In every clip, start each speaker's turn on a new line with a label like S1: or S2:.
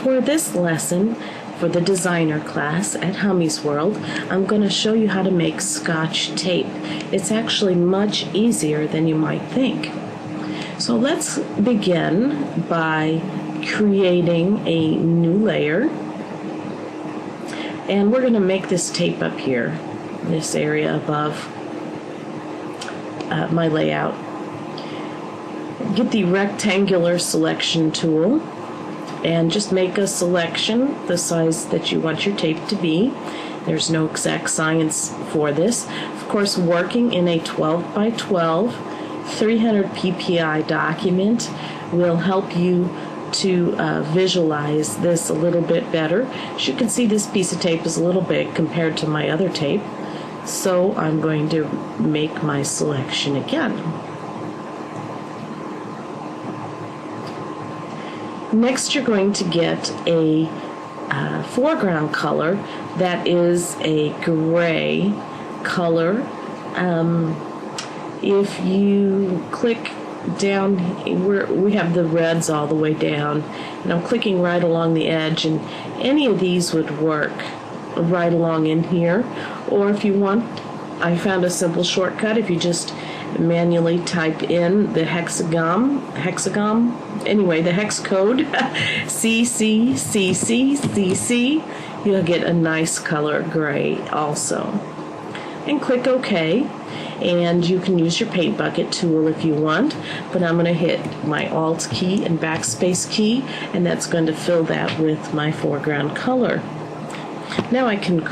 S1: For this lesson, for the designer class at Hummy's World, I'm going to show you how to make Scotch tape. It's actually much easier than you might think. So let's begin by creating a new layer. And we're going to make this tape up here, this area above my layout. Get the rectangular selection tool and just make a selection the size that you want your tape to be. There's no exact science for this. Of course, working in a 12 by 12 300 ppi document will help you to visualize this a little bit better. As you can see, this piece of tape is a little big compared to my other tape, so I'm going to make my selection again. Next, you're going to get a foreground color that is a gray color. If you click down where we have the reds all the way down, and I'm clicking right along the edge, and any of these would work right along in here. Or if you want, I found a simple shortcut. If you just manually type in the anyway, the hex code CCCCCC, you'll get a nice color gray also. And click OK. And you can use your paint bucket tool if you want, but I'm going to hit my Alt key and backspace key, and that's going to fill that with my foreground color. Now I can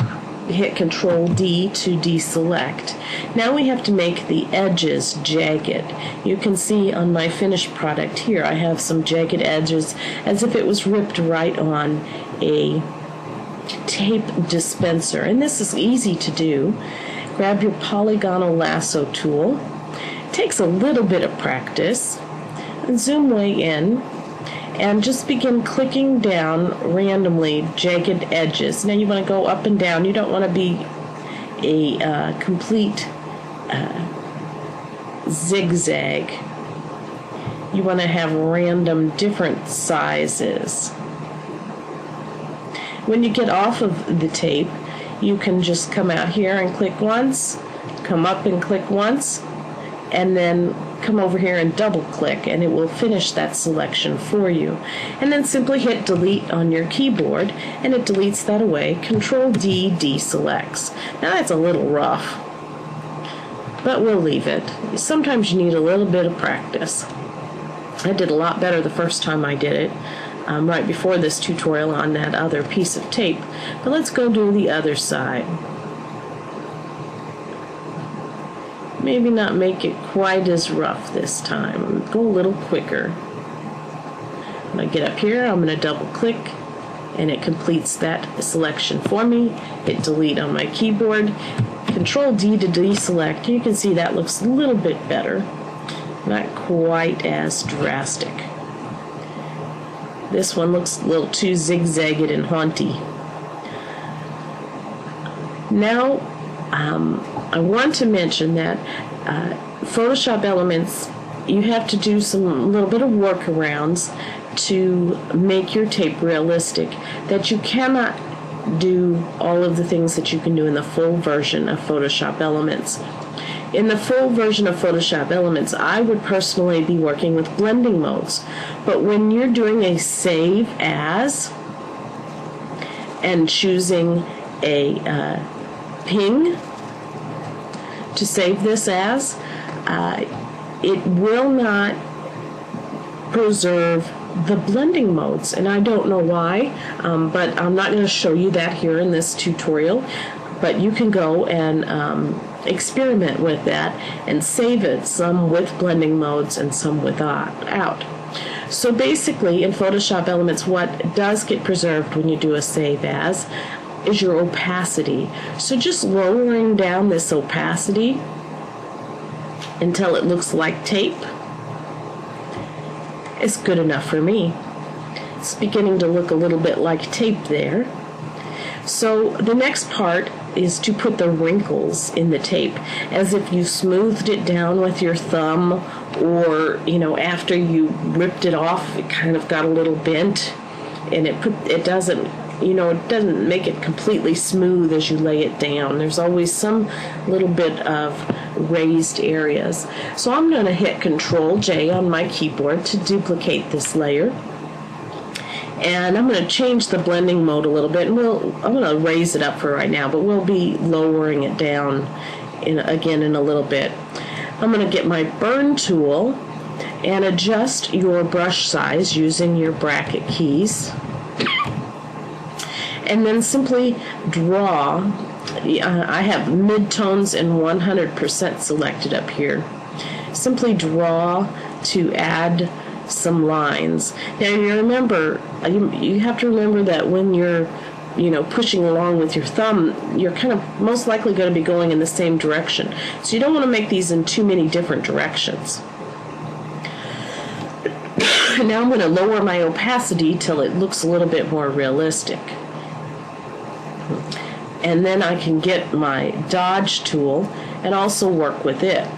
S1: hit Control D to deselect. Now we have to make the edges jagged. You can see on my finished product here I have some jagged edges as if it was ripped right on a tape dispenser, and this is easy to do. Grab your polygonal lasso tool. It takes a little bit of practice. And zoom way in and just begin clicking down randomly jagged edges. Now you want to go up and down. You don't want to be a complete zigzag. You want to have random different sizes. When you get off of the tape, you can just come out here and click once, come up and click once, and then come over here and double click, and it will finish that selection for you. And then simply hit delete on your keyboard and it deletes that away. Control D deselects. Now that's a little rough, but we'll leave it. Sometimes you need a little bit of practice. I did a lot better the first time I did it. Right before this tutorial on that other piece of tape. But let's go do the other side. Maybe not make it quite as rough this time. Go a little quicker. When I get up here, I'm going to double click and it completes that selection for me. Hit delete on my keyboard. Control D to deselect. You can see that looks a little bit better. Not quite as drastic. This one looks a little too zigzagged and haunty. Now, I want to mention that Photoshop Elements, you have to do some little bit of workarounds to make your tape realistic, that you cannot do all of the things that you can do in the full version of Photoshop Elements. In the full version of Photoshop Elements, I would personally be working with blending modes. But when you're doing a save as and choosing a ping to save this as, it will not preserve the blending modes. And I don't know why, but I'm not going to show you that here in this tutorial. But you can go and experiment with that and save it, some with blending modes and some without. So basically in Photoshop Elements, what does get preserved when you do a save as is your opacity. So just lowering down this opacity until it looks like tape is good enough for me. It's beginning to look a little bit like tape there. So the next part is to put the wrinkles in the tape, as if you smoothed it down with your thumb, or after you ripped it off it kind of got a little bent. and it doesn't, it doesn't make it completely smooth as you lay it down. There's always some little bit of raised areas. So I'm going to hit Control J on my keyboard to duplicate this layer. And I'm going to change the blending mode a little bit, and I'm going to raise it up for right now, but we'll be lowering it down again in a little bit. I'm going to get my burn tool and adjust your brush size using your bracket keys. And then simply draw. I have midtones and 100% selected up here. Simply draw to add some lines. Now you remember, you have to remember that when you're pushing along with your thumb, you're kind of most likely going to be going in the same direction. So you don't want to make these in too many different directions. Now I'm going to lower my opacity till it looks a little bit more realistic. And then I can get my dodge tool and also work with it.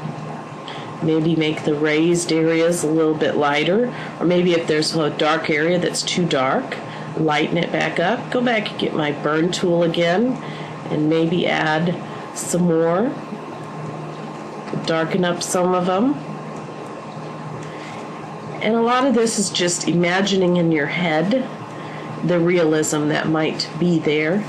S1: Maybe make the raised areas a little bit lighter, or maybe if there's a dark area that's too dark, lighten it back up. Go back and get my burn tool again and maybe add some more. Darken up some of them. And a lot of this is just imagining in your head the realism that might be there.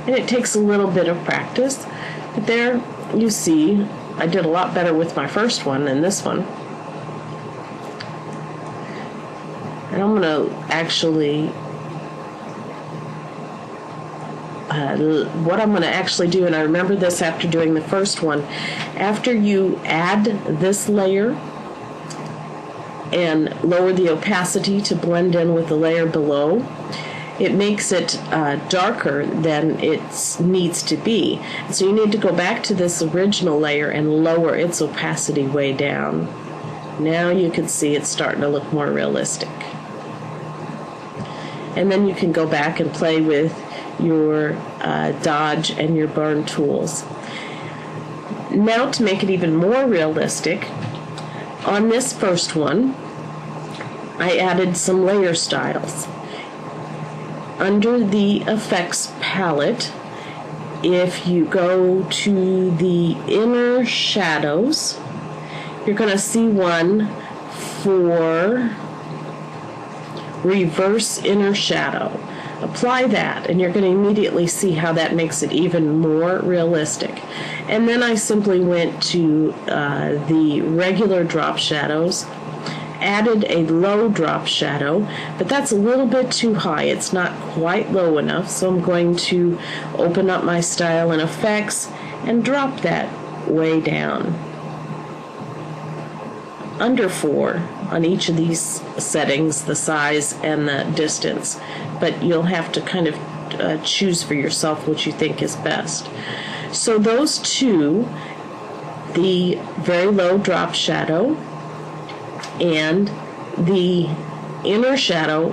S1: And it takes a little bit of practice. But there you see, I did a lot better with my first one than this one. And I'm going to actually, what I'm going to actually do, and I remember this after doing the first one, after you add this layer and lower the opacity to blend in with the layer below, it makes it darker than it needs to be. So you need to go back to this original layer and lower its opacity way down. Now you can see it's starting to look more realistic. And then you can go back and play with your dodge and your burn tools. Now to make it even more realistic, on this first one, I added some layer styles. Under the effects palette, if you go to the inner shadows, you're going to see one for reverse inner shadow. Apply that and you're going to immediately see how that makes it even more realistic. And then I simply went to the regular drop shadows, added a low drop shadow, but that's a little bit too high. It's not quite low enough, so I'm going to open up my style and effects and drop that way down. Under 4 on each of these settings, the size and the distance, but you'll have to kind of choose for yourself what you think is best. So those two, the very low drop shadow and the inner shadow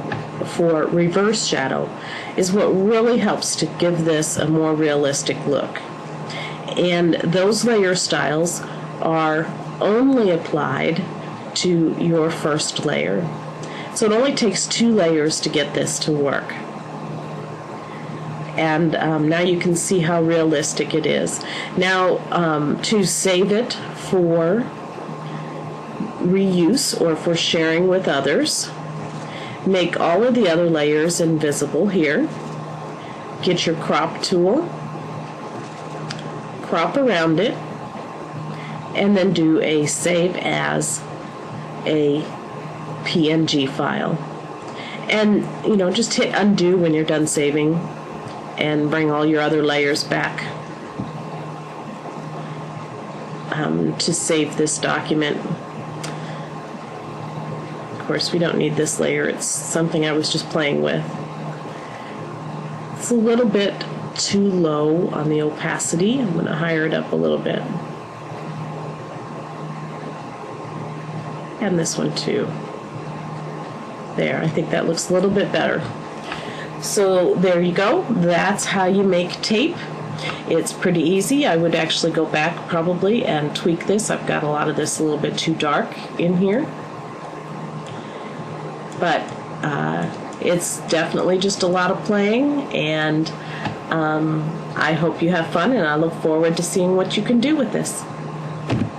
S1: for reverse shadow, is what really helps to give this a more realistic look. And those layer styles are only applied to your first layer. So it only takes 2 layers to get this to work. And now you can see how realistic it is. Now to save it for reuse or for sharing with others, make all of the other layers invisible here. Get your crop tool, crop around it, and then do a save as a PNG file. And just hit undo when you're done saving and bring all your other layers back to save this document. Of course, we don't need this layer. It's something I was just playing with. It's a little bit too low on the opacity. I'm going to higher it up a little bit. And this one too. There, I think that looks a little bit better. So there you go. That's how you make tape. It's pretty easy. I would actually go back probably and tweak this. I've got a lot of this a little bit too dark in here. But it's definitely just a lot of playing, and I hope you have fun, and I look forward to seeing what you can do with this.